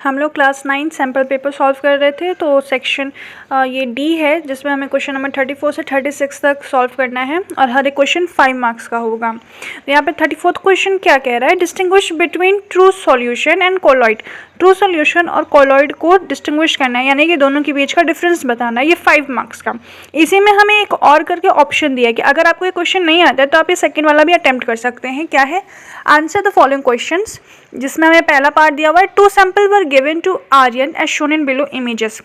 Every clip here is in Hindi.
हम लोग क्लास 9 सैम्पल पेपर सॉल्व कर रहे थे। तो सेक्शन ये डी है जिसमें हमें क्वेश्चन नंबर 34 से 36 तक सॉल्व करना है और हर एक क्वेश्चन 5 मार्क्स का होगा। तो यहाँ पे 34th क्वेश्चन क्या कह रहा है, distinguish between true solution and colloid. True solution और कोलॉइड को डिस्टिंग्विश करना है, यानी कि दोनों के बीच का डिफरेंस बताना है। ये 5 मार्क्स का। इसी में हमें एक और करके ऑप्शन दिया है कि अगर आपको ये क्वेश्चन नहीं आता है तो आप ये सेकंड वाला भी अटेम्प्ट कर सकते हैं। क्या है, आंसर द फॉलोइंग क्वेश्चंस, जिसमें हमें पहला पार्ट दिया हुआ है, 2 sample were given to Aryan as shown in below images.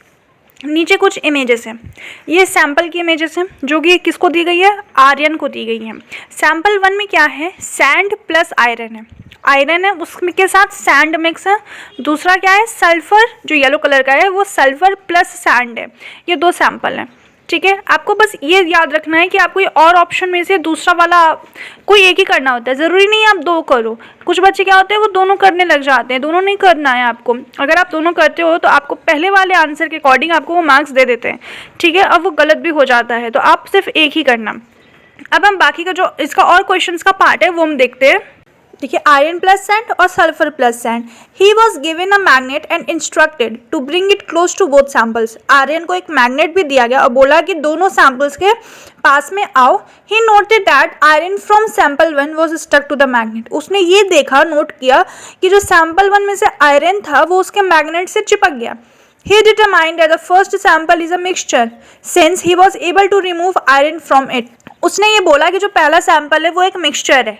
नीचे कुछ इमेजेस हैं, ये सैंपल की इमेजेस हैं जो कि किसको दी गई है, आर्यन को दी गई है। सैंपल 1 में क्या है, सैंड प्लस आयरन है, आयरन है उसमें के साथ सैंड मिक्स है। दूसरा क्या है, सल्फर, जो येलो कलर का है वो सल्फर प्लस सैंड है। ये 2 सैंपल हैं, ठीक है। आपको बस ये याद रखना है कि आपको ये और ऑप्शन में से दूसरा वाला कोई एक ही करना होता है, ज़रूरी नहीं है आप 2 करो। कुछ बच्चे क्या होते हैं वो दोनों करने लग जाते हैं, दोनों नहीं करना है आपको। अगर आप दोनों करते हो तो आपको पहले वाले आंसर के अकॉर्डिंग आपको वो मार्क्स दे देते हैं, ठीक है। अब वो गलत भी हो जाता है, तो आप सिर्फ एक ही करना। अब हम बाकी का जो इसका और क्वेश्चंस का पार्ट है वो हम देखते हैं। देखिए, आयरन प्लस सैंड और sulphur plus sand. He was given a magnet and instructed to bring it close to both samples. Aryan को एक मैग्नेट भी दिया गया और बोला कि दोनों सैम्पल्स के पास में आओ। He noted that iron from sample 1 was stuck to the magnet. उसने ये देखा, नोट किया कि जो सैम्पल 1 में से आयरन था वो उसके मैग्नेट से चिपक गया। He determined that the first sample is a mixture since he was able to remove iron from it. उसने ये बोला कि जो पहला सैंपल है वो एक मिक्सचर है।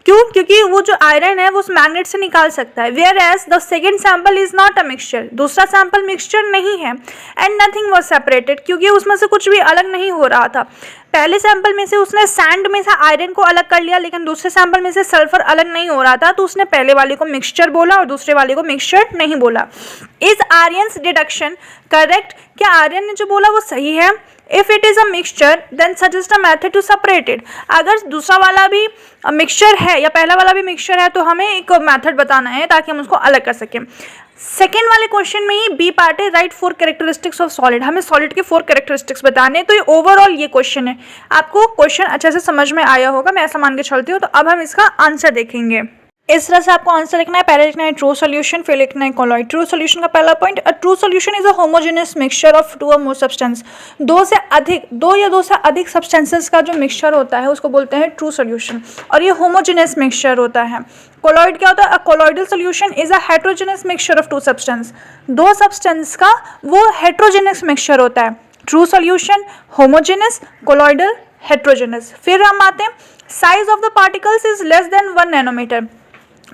क्यों? क्योंकि वो जो आयरन है वो उस मैग्नेट से निकाल सकता है। Whereas the second sample is not a mixture, दूसरा सैंपल मिक्सचर नहीं है। एंड नथिंग वॉज सेपरेटेड, क्योंकि उसमें से कुछ भी अलग नहीं हो रहा था। पहले सैंपल में से उसने सैंड में से आयरन को अलग कर लिया, लेकिन दूसरे सैंपल में से सल्फर अलग नहीं हो रहा था, तो उसने पहले वाले को मिक्सचर बोला और दूसरे वाले को मिक्सचर नहीं बोला। Is Aryans deduction correct? क्या आर्यन ने जो बोला वो सही है? If it is a mixture, then suggest a method to separate it. अगर दूसरा वाला भी मिक्सचर है या पहला वाला भी मिक्सचर है तो हमें एक मेथड बताना है ताकि हम उसको अलग कर सकें। सेकेंड वाले क्वेश्चन में ही बी पार्ट है, राइट 4 कैरेक्टरिस्टिक्स ऑफ सॉलिड। हमें सॉलिड के 4 कैरेक्टरिस्टिक्स बताने। तो ये ओवरऑल ये क्वेश्चन है, आपको क्वेश्चन अच्छे से समझ में आया होगा, मैं ऐसा मान के चलती हूँ। तो अब हम इसका आंसर देखेंगे। इस तरह से आपको आंसर लिखना है। पहले लिखना है ट्रू सॉल्यूशन, फिर लिखना है कोलॉइड। ट्रू सॉल्यूशन का पहला point, a true solution is a homogeneous mixture of 2 और मोर सब्सटेंस। 2 या 2 से अधिक सब्सटेंसेस का जो मिक्सचर होता है उसको बोलते हैं ट्रू सॉल्यूशन, और ये होमोजेनियस मिक्सचर होता है। कोलॉइड क्या होता है, a colloidal solution is a heterogeneous mixture of 2 substance. 2 substance का वो हेट्रोजेनियस मिक्सचर होता है। True solution homogeneous, colloidal heterogeneous. फिर हम आते हैं, size of the particles is less than 1 nanometre.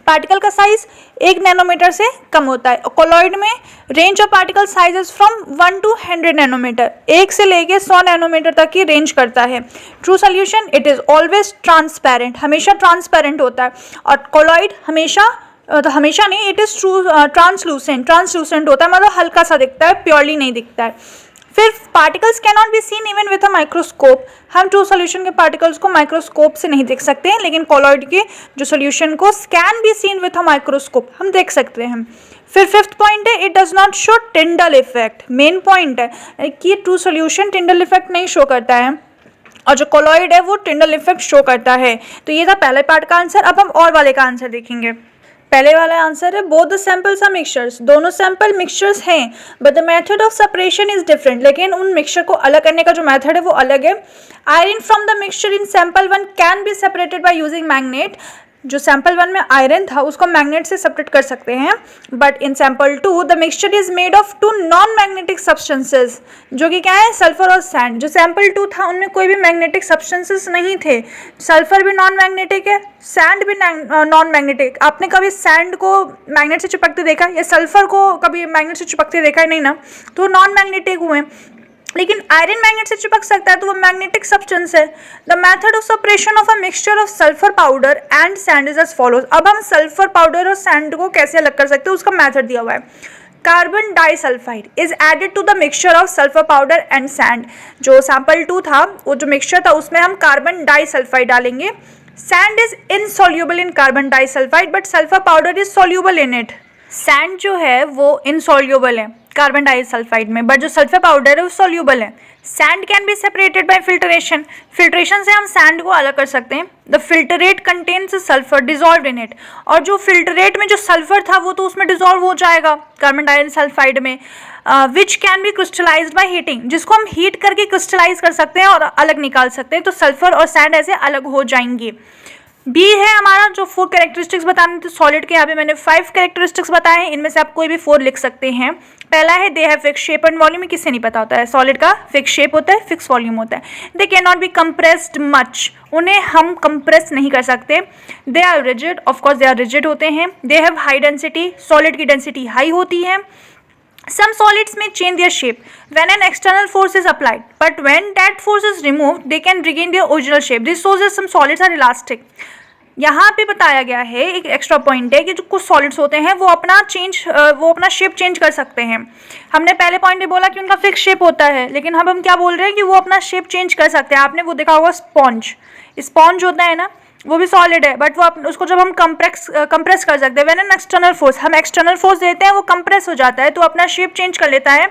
Particle का साइज 1 नैनोमीटर से कम होता है। कोलॉइड में range of particle sizes from 1 to 100 nanometre, 1 से लेके 100 नैनोमीटर तक की रेंज करता है। True solution it is always transparent, हमेशा ट्रांसपेरेंट होता है। और कोलॉइड हमेशा नहीं, इट इज ट्रांसलूसेंट होता है, मतलब हल्का सा दिखता है, प्योरली नहीं दिखता है। फिर particles can not be seen even with a microscope. हम ट्रू सॉल्यूशन के पार्टिकल्स को माइक्रोस्कोप से नहीं देख सकते हैं, लेकिन कोलॉइड के जो सॉल्यूशन को can be seen with a microscope, हम देख सकते हैं। फिर 5th पॉइंट है, it does not show Tyndall effect. Main point है कि ट्रू सॉल्यूशन टिंडल इफेक्ट नहीं शो करता है और जो कोलॉइड है वो टिंडल इफेक्ट शो करता है। तो ये था पहले पार्ट का आंसर। अब हम और वाले का आंसर देखेंगे। पहले वाला आंसर है, both the samples are mixtures. दोनों सैंपल मिक्सचर्स हैं, but the method of separation is different. लेकिन उन मिक्सचर को अलग करने का जो मेथड है वो अलग है। Iron from the mixture in sample 1 can be separated by using magnet. जो सैंपल 1 में आयरन था उसको मैग्नेट से सेपरेट कर सकते हैं, but in sample 2 the mixture is made of 2 non magnetic substances, जो कि क्या है, सल्फर और सैंड। जो सैंपल 2 था उनमें कोई भी मैग्नेटिक सब्सटेंसेस नहीं थे। सल्फर भी नॉन मैग्नेटिक है, सैंड भी नॉन मैग्नेटिक। आपने कभी सैंड को मैग्नेट से चिपकते देखा या सल्फर को कभी मैग्नेट से चिपकते देखा है? नहीं ना, तो नॉन मैग्नेटिक हुए। लेकिन आयरन मैग्नेट से चिपक सकता है तो वो मैग्नेटिक सब्सटेंस है। The method of separation of a mixture of sulphur powder and sand is as follows. अब हम सल्फर पाउडर और सैंड को कैसे अलग कर सकते हैं उसका मेथड दिया हुआ है। Carbon disulphide is added to the mixture of sulphur powder and sand. जो सैंपल 2 था वो जो मिक्सचर था उसमें हम कार्बन डाइसल्फाइड डालेंगे। Sand is insoluble in carbon disulphide but sulphur powder is soluble in it. Sand जो है वो इनसॉल्यूबल है, कार्बन डाइसल्फाइड में, बट जो सल्फर पाउडर है वो सॉल्यूबल है। Sand can be separated by filtration, filtration से हम सैंड को अलग कर सकते हैं। The filtrate contains sulphur dissolve in it, और जो फिल्टरेट में जो सल्फर था वो तो उसमें डिजॉल्व हो जाएगा कार्बन डाइसल्फाइड में। Which can be crystallised by heating, जिसको हम हीट करके क्रिस्टलाइज कर सकते हैं और अलग निकाल सकते हैं, तो सल्फर और सैंड ऐसे अलग हो जाएंगे। बी है हमारा जो 4 कैरेक्टरिस्टिक्स बताने थे सॉलिड के, यहाँ पे मैंने 5 कैरेक्टरिस्टिक्स बताए हैं, इनमें से आप कोई भी 4 लिख सकते हैं। पहला है they have fix shape and volume, किससे नहीं पता होता है, सॉलिड का फिक्स शेप होता है, फिक्स वॉल्यूम होता है। They can not be compressed much, उन्हें हम कंप्रेस नहीं कर सकते। They are rigid, of course they are rigid होते हैं। They have high density, solid की डेंसिटी हाई होती है। Some solids may change their shape when an external force is applied, but when that force is removed, they can regain their original shape. This shows that some solids are elastic. यहाँ पे बताया गया है, एक एक्स्ट्रा पॉइंट है कि जो कुछ सॉलिड्स होते हैं वो अपना शेप चेंज कर सकते हैं। हमने पहले पॉइंट में बोला कि उनका फिक्स शेप होता है, लेकिन अब हम क्या बोल रहे हैं कि वो अपना शेप चेंज कर सकते हैं। आपने वो देखा होगा स्पॉन्ज होता है ना, वो भी सॉलिड है, बट वो उसको जब हम कंप्रेस कर सकते हैं, व्हेन एन एक्सटर्नल फोर्स, हम एक्सटर्नल फोर्स देते हैं वो कंप्रेस हो जाता है तो अपना शेप चेंज कर लेता है,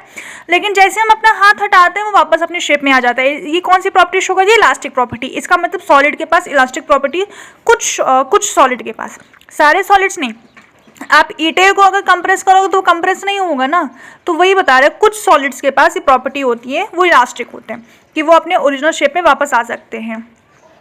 लेकिन जैसे हम अपना हाथ हटाते हैं वो वापस अपने शेप में आ जाता है। ये कौन सी प्रॉपर्टी शो कर रही है, इलास्टिक प्रॉपर्टी। इसका मतलब सॉलिड के पास इलास्टिक प्रॉपर्टी कुछ सॉलिड के पास, सारे सॉलिड्स नहीं। आप ईंटे को अगर कंप्रेस करोगे तो कंप्रेस नहीं होगा ना, तो वही बता रहे हैं कुछ सॉलिड्स के पास ये प्रॉपर्टी होती है, वो इलास्टिक होते हैं कि वो अपने ओरिजिनल शेप में वापस आ सकते हैं।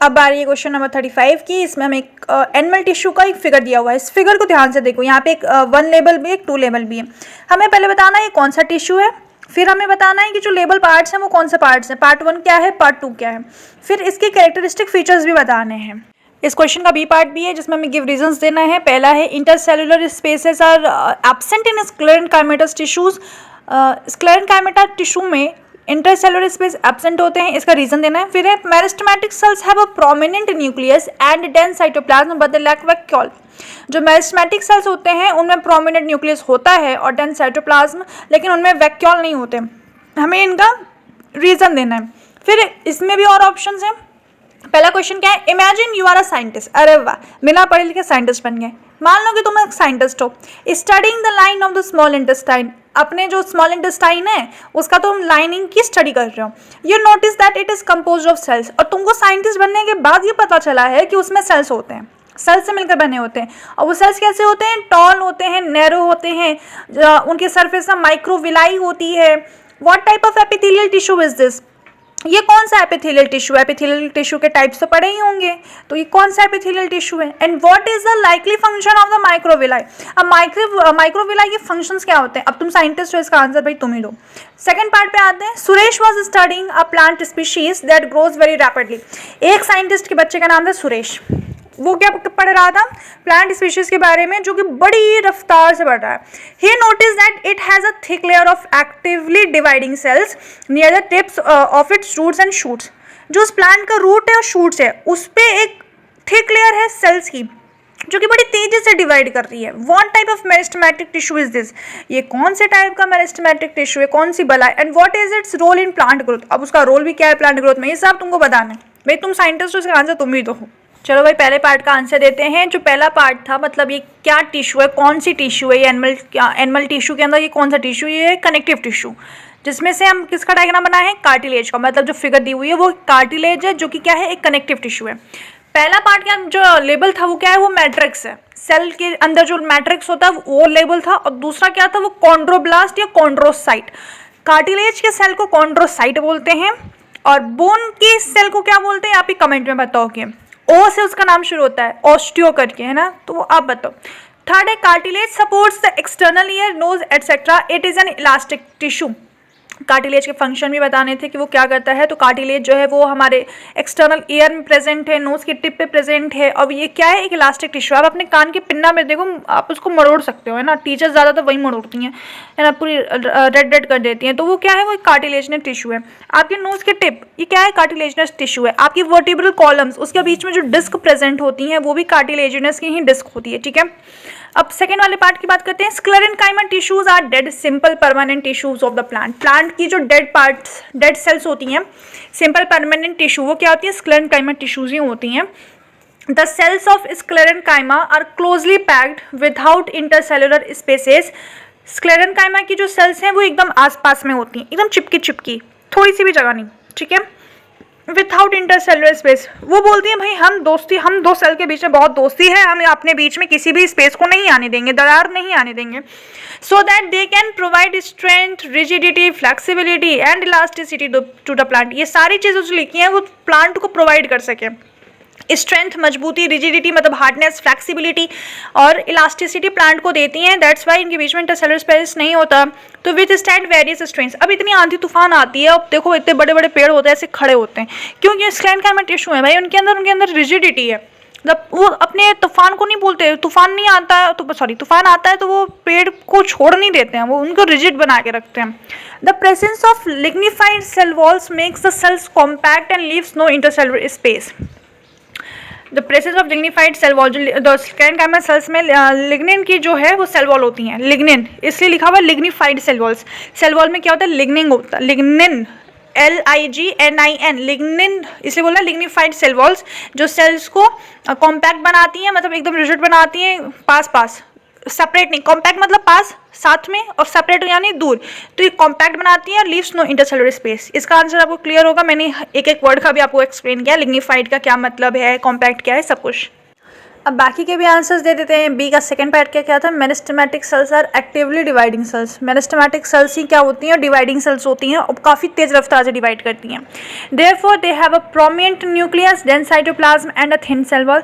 अब आ रही है क्वेश्चन नंबर 35 की। इसमें हमें एक एनिमल टिश्यू का एक फिगर दिया हुआ है। इस फिगर को ध्यान से देखो, यहाँ पे एक 1 लेबल भी, एक 2 लेबल भी है। हमें पहले बताना है ये कौन सा टिश्यू है, फिर हमें बताना है कि जो लेबल पार्ट्स हैं वो कौन से पार्ट्स हैं, पार्ट 1 क्या है, पार्ट 2 क्या है, फिर इसके कैरेक्टरिस्टिक फीचर्स भी बताने हैं। इस क्वेश्चन का बी पार्ट भी है जिसमें हमें गिव रीजंस देना है। पहला है intercellular spaces are absent in sclerenchymatous tissues, sclerenchyma tissue में इंटरसेलुलर स्पेस एब्सेंट होते हैं, इसका रीजन देना है। फिर है meristematic cells have a prominent nucleus and dense cytoplasm but they lack vacuole, जो मेरिस्टेमेटिक सेल्स होते हैं उनमें प्रोमिनेंट न्यूक्लियस होता है और डेंस साइटोप्लाज्म, लेकिन उनमें वैक्यूल नहीं होते, हमें इनका रीजन देना है। फिर इसमें भी और ऑप्शंस हैं। पहला क्वेश्चन क्या है, imagine you are a scientist, अरे वाह, बिना पढ़े लिखे साइंटिस्ट बन गए। मान लो कि तुम एक साइंटिस्ट हो, studying the line of the small intestine, अपने जो स्मॉल इंटेस्टाइन है उसका तुम लाइनिंग की स्टडी कर रहे हो। You notice that it is composed of cells, और तुमको साइंटिस्ट बनने के बाद ये पता चला है कि उसमें सेल्स होते हैं, सेल्स से मिलकर बने होते हैं। और वो सेल्स कैसे होते हैं, टॉल होते हैं, नैरो होते हैं, उनके सरफेस में माइक्रोविलाई होती है। What type of epithelial tissue is this, ये कौन सा एपिथेलियल टिश्यू है, एपिथेलियल टिश्यू के टाइप्स तो पढ़े ही होंगे, तो ये कौन सा एपिथेलियल टिश्यू है। And what is the likely function of the microvilli, अब माइक्रोविलाई के फंक्शंस क्या होते हैं। अब तुम साइंटिस्ट हो, इसका आंसर भाई तुम ही दो। सेकंड पार्ट पे आते हैं। Suresh was studying a plant species that grows very rapidly, एक साइंटिस्ट के बच्चे का नाम था सुरेश, वो क्या पढ़ रहा था, प्लांट स्पीशीज के बारे में जो कि बड़ी रफ्तार से बढ़ रहा है। He notice that it has a thick layer of actively dividing cells near the tips of its roots and shoots, जो उस प्लांट का रूट है और शूट्स है उस पर एक थिक लेयर है सेल्स की जो कि बड़ी तेजी से डिवाइड कर रही है। What type of meristematic tissue is this, ये कौन से टाइप का मेरिस्टेमेटिक टिश्यू है, कौन सी बला है। And what is its role in plant growth, अब उसका रोल भी क्या है प्लांट ग्रोथ में, ये सब तुमको बताना है। भाई तुम साइंटिस्ट हो, इसका आंसर तुम ही तो हो। चलो भाई पहले पार्ट का आंसर देते हैं। जो पहला पार्ट था, मतलब ये क्या टिश्यू है, कौन सी टिश्यू है, ये एनिमल टिश्यू के अंदर ये कौन सा टिश्यू, ये है कनेक्टिव टिश्यू, जिसमें से हम किसका डायग्राम बना है, कार्टिलेज का, मतलब जो फिगर दी हुई है वो कार्टिलेज है जो कि क्या है, एक कनेक्टिव टिश्यू है। पहला पार्ट का जो लेबल था वो क्या है, वो मैट्रिक्स है, सेल के अंदर जो मैट्रिक्स होता है वो लेबल था, और दूसरा क्या था, वो कॉन्ड्रोब्लास्ट या कॉन्ड्रोसाइट। कार्टिलेज के सेल को कॉन्ड्रोसाइट बोलते हैं और बोन के सेल को क्या बोलते हैं, आप ही कमेंट में बताओगे। ओ से उसका नाम शुरू होता है, ऑस्टियो करके, है ना, तो आप बताओ। थर्ड है cartilage supports the external ear, nose etcetera, it is an elastic tissue. Cartilage के फंक्शन भी बताने थे कि वो क्या करता है, तो कार्टिलेज जो है वो हमारे एक्सटर्नल ईयर में प्रेजेंट है, नोज की टिप पे प्रेजेंट है, और ये क्या है, एक इलास्टिक टिश्यू। आप अपने कान के पिन्ना में देखो, आप उसको मरोड़ सकते हो, है ना, टीचर्स ज़्यादातर वही मरोड़ती हैं, है ना, पूरी रेड रेड कर देती हैं, तो वो क्या है, वो एक कार्टिलेजनस टिश्यू है। आपके नोज की टिप, ये क्या है, कार्टिलेजनस टिश्यू है। आपकी वर्टिब्रल कॉलम्स, उसके बीच में जो डिस्क प्रेजेंट होती हैं वो भी कार्टिलेजनस की ही डिस्क होती है, ठीक है। अब सेकेंड वाले पार्ट की बात करते हैं। Sclerenchyma tissues are dead simple permanent tissues of the plant, plant की जो डेड पार्ट्स, डेड सेल्स होती हैं, सिंपल परमानेंट टिश्यू, वो क्या होती है, स्क्लेरेनकाइमा टिश्यूज ही होती हैं। The cells of sclerenchyma are closely packed without intercellular spaces, sclerenchyma की जो सेल्स हैं वो एकदम आसपास में होती हैं, एकदम चिपकी चिपकी, थोड़ी सी भी जगह नहीं, ठीक है। विथआउट इंटरसेलुलर स्पेस, वो बोलती है भाई हम दो सेल के बीच में बहुत दोस्ती है, हम अपने बीच में किसी भी स्पेस को नहीं आने देंगे, दरार नहीं आने देंगे, so that they can provide strength, rigidity, flexibility and elasticity to the plant. ये सारी चीज़ें जो लिखी हैं वो प्लांट को प्रोवाइड कर सके। स्ट्रेंथ, मजबूती, रिजिडिटी मतलब हार्डनेस, फ्लेक्सिबिलिटी और इलास्टिसिटी प्लांट को देती हैं। दैट्स वाई इनके बीच में इंटरसेलुलर स्पेस नहीं होता। तो विथ स्टैंड वेरियस स्ट्रेंथ्स, अब इतनी आंधी तूफान आती है, अब देखो इतने बड़े बड़े पेड़ होते हैं ऐसे खड़े होते हैं, क्योंकि स्क्लेरेनकाइमा टिश्यू है भाई, उनके अंदर रिजिडिटी है। जब वो अपने तूफान को नहीं बोलते, तूफान नहीं आता है तो तूफान आता है तो वो पेड़ को छोड़ नहीं देते हैं, वो उनको रिजिड बना के रखते हैं। The presence of lignified cell walls makes the cells compact and leaves no intercellular space. The presence of lignified cell wall, जो स्क्लेरेनकाइमा सेल्स में लिग्निन की जो है वो सेल वॉल होती हैं, लिग्निन इसलिए लिखा हुआ है lignified cell walls. Cell wall में क्या होता है, लिग्निन होता है, लिग्निन LIGNIN, लिग्निन इसलिए बोला लिग्निफाइड सेल वॉल्स, जो सेल्स को कॉम्पैक्ट बनाती हैं, मतलब एकदम रिजिड बनाती हैं, पास पास, सेपरेट नहीं, कॉम्पैक्ट मतलब पास साथ में और सेपरेट यानी दूर, तो ये कॉम्पैक्ट बनाती है, लीव्स नो इंटरसेलुलर स्पेस। इसका आंसर आपको क्लियर होगा, मैंने एक एक वर्ड का भी आपको एक्सप्लेन किया, लिग्निफाइड का क्या मतलब है, कॉम्पैक्ट क्या है, सब कुछ। अब बाकी के भी आंसर्स दे देते हैं। बी का सेकंड पार्ट क्या था, meristematic cells are actively dividing cells. Meristematic cells ही क्या होती हैं, और डिवाइडिंग सेल्स होती हैं और काफ़ी तेज रफ्तार से डिवाइड करती हैं। Therefore they have a prominent nucleus, then cytoplasm and a thin cell wall.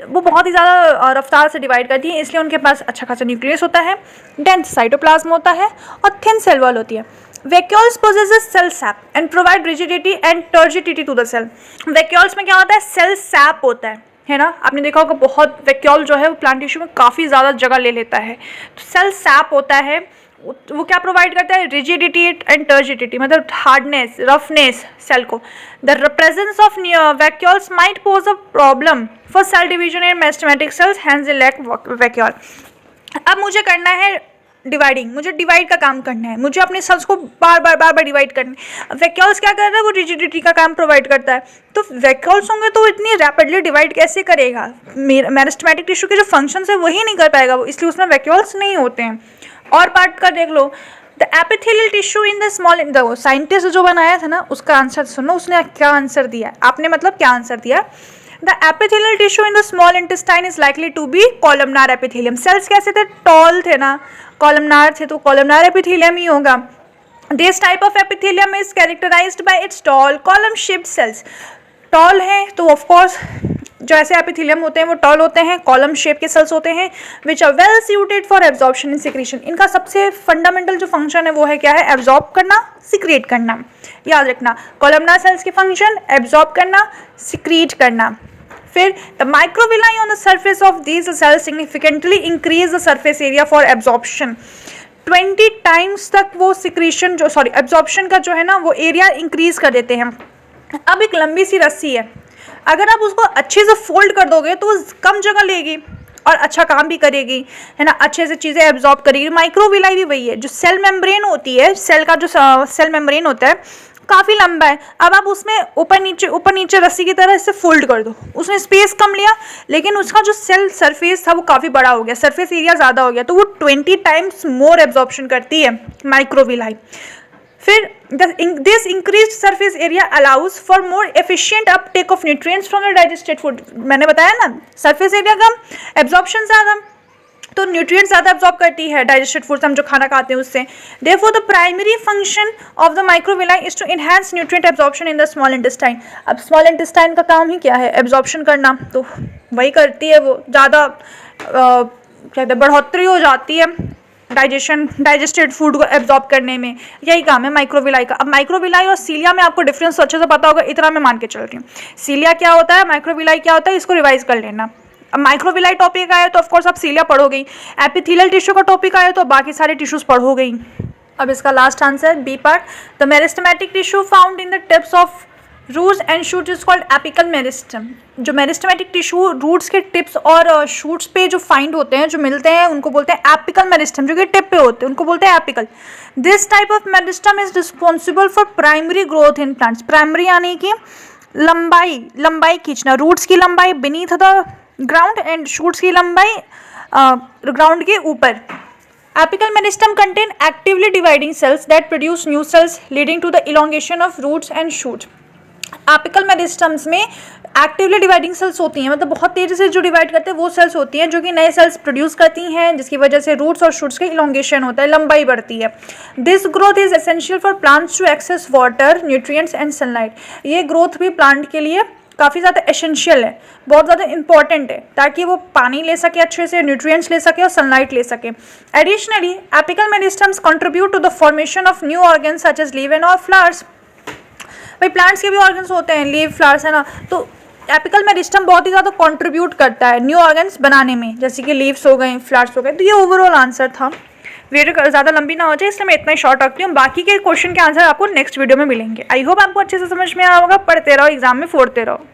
वो बहुत ही ज़्यादा रफ्तार से डिवाइड करती हैं, इसलिए उनके पास अच्छा खासा न्यूक्लियस होता है, डेंस साइटोप्लाज्म होता है और थिन सेल वॉल होती है। Vacuoles possesses cell sap and provide rigidity and turgidity to the cell। Vacuoles में क्या होता है, सेल सैप होता है ना, आपने देखा होगा बहुत वैक्यूल जो है वो प्लांट टिश्यू में काफ़ी ज़्यादा जगह ले लेता है। तो सेल सैप होता है, वो क्या प्रोवाइड करता है, रिजिडिटी एंड टर्जिडिटी मतलब हार्डनेस, रफनेस सेल को। The presence of vacuoles might pose a problem for cell division in meristematic cells, hence they lack vacuole. अब मुझे करना है डिवाइडिंग, मुझे डिवाइड का काम करना है, मुझे अपने सेल्स को बार बार डिवाइड करना है। वैक्यूल्स क्या कर रहा है, वो रिजिडिटी का काम प्रोवाइड करता है। तो वैक्यूल्स होंगे तो इतनी रैपिडली डिवाइड कैसे करेगा, मेरिस्टेमेटिक टिश्यू के जो फंक्शंस है वही नहीं कर पाएगा वो, इसलिए उसमें वैक्यूल्स नहीं होते हैं। और पार्ट का देख लो, the epithelial tissue in the small, the scientist जो बनाया था ना उसका आंसर सुनो, उसने क्या आंसर दिया, आपने मतलब क्या आंसर दिया। The epithelial tissue in the small intestine is likely to be columnar epithelium। Cells कैसे थे, टॉल थे ना, कॉलमनार थे, तो कॉलमनार एपिथेलियम ही होगा। This type of epithelium is characterized by its tall column shaped cells। Tall है तो ऑफ कोर्स जो ऐसे एपिथेलियम होते हैं वो टॉल होते हैं, कॉलम शेप के सेल्स होते हैं, which are well suited for absorption and secretion. इनका सबसे फंडामेंटल जो फंक्शन है वो है क्या है, एब्जॉर्ब करना, सिक्रीट करना। याद रखना, कॉलमनार सेल्स के फंक्शन एब्जॉर्ब करना, सिक्रीट करना। फिर the microvilli on the surface of these cells significantly increase the surface area for absorption. 20 times तक वो सिक्रीशन जो एब्जॉर्प्शन का जो है ना वो एरिया इंक्रीज कर देते हैं। अब एक लंबी सी रस्सी है, अगर आप उसको अच्छे से फोल्ड कर दोगे तो वो कम जगह लेगी और अच्छा काम भी करेगी, है ना, अच्छे से चीज़ें एब्जॉर्ब करेगी। माइक्रोविलाई भी वही है, जो सेल मेम्ब्रेन होती है, सेल का जो सेल मेम्ब्रेन होता है काफ़ी लंबा है। अब आप उसमें ऊपर नीचे रस्सी की तरह इसे फोल्ड कर दो, उसने स्पेस कम लिया लेकिन उसका जो सेल सरफेस था वो काफ़ी बड़ा हो गया, सरफेस एरिया ज़्यादा हो गया, तो वो 20 टाइम्स मोर एब्जॉर्प्शन करती है माइक्रोविलाई। फिर this increase surface area allows for more efficient Uptake of nutrients from the digested food. मैंने बताया ना, सरफेस एरिया कम, एब्जॉर्प्शन ज़्यादा, तो न्यूट्रिएंट्स ज़्यादा एब्जॉर्ब करती है डाइजेस्टेड फूड, हम जो खाना खाते हैं उससे। Therefore the primary function of the microvilli is to enhance nutrient absorption in the small intestine. अब स्मॉल इंटेस्टाइन का काम ही क्या है, एब्जॉर्प्शन करना, तो वही करती है वो, ज़्यादा कहते हैं बढ़ोतरी हो जाती है डाइजेस्टेड फूड को एब्जॉर्ब करने में, यही काम है माइक्रोविलाई का। अब माइक्रोविलाई और सीलिया में आपको डिफरेंस अच्छे से पता होगा, इतना मैं मान के चल रही हूँ। सीलिया क्या होता है, माइक्रोविलाई क्या होता है, इसको रिवाइज कर लेना। अब माइक्रोविलाई टॉपिक आया तो ऑफकोर्स आप सीलिया पढ़ोगे, एपिथेलियल टिश्यू का टॉपिक आया तो बाकी सारे टिश्यूज पढ़ोगे। अब इसका last answer B part, the meristematic tissue found in the tips of roots and shoots is called apical meristem. जो मेरिस्टेमेटिक टिश्यू रूट्स के टिप्स और शूट्स पे जो फाइंड होते हैं, जो मिलते हैं, उनको बोलते हैं एपिकल मेरिस्टम, जो कि टिप पे होते हैं उनको बोलते हैं apical. This type of meristem is responsible for primary growth in plants. Primary यानी कि लंबाई खींचना, रूट्स की लंबाई beneath the ground and shoots की लंबाई ग्राउंड के ऊपर। Apical meristem contain actively dividing cells that produce new cells leading to the elongation of roots and shoots. Apical meristems में एक्टिवली डिवाइडिंग सेल्स होती हैं, मतलब बहुत तेज़ी से जो डिवाइड करते हैं वो सेल्स होती हैं जो कि नए सेल्स प्रोड्यूस करती हैं, जिसकी वजह से रूट्स और शूट्स का इलोंगेशन होता है, लंबाई बढ़ती है. This growth is essential for plants to access water, nutrients and sunlight. ये ग्रोथ भी प्लांट के लिए काफ़ी ज़्यादा एसेंशियल है, बहुत ज़्यादा इंपॉर्टेंट है, ताकि वो पानी ले सके अच्छे से, न्यूट्रिएंट्स ले सके और सनलाइट ले सके. Additionally apical meristems contribute to the formation of new organs such as leave and और फ्लावर्स. भाई प्लांट्स के भी ऑर्गन्स होते हैं, लीव, फ्लावर्स, है ना, तो एपिकल मेरिस्टम बहुत ही ज़्यादा कंट्रीब्यूट करता है न्यू ऑर्गन्स बनाने में, जैसे कि लीव्स हो गए, फ्लावर्स हो गए. तो ये ओवरऑल आंसर था. वीडियो ज़्यादा लंबी ना हो जाए इसलिए मैं इतना ही शॉर्ट रखती हूँ. बाकी के क्वेश्चन के आंसर आपको नेक्स्ट वीडियो में मिलेंगे. आई होप आपको अच्छे से समझ में आया होगा. पढ़ते रहो, एग्जाम में फोड़ते रहो.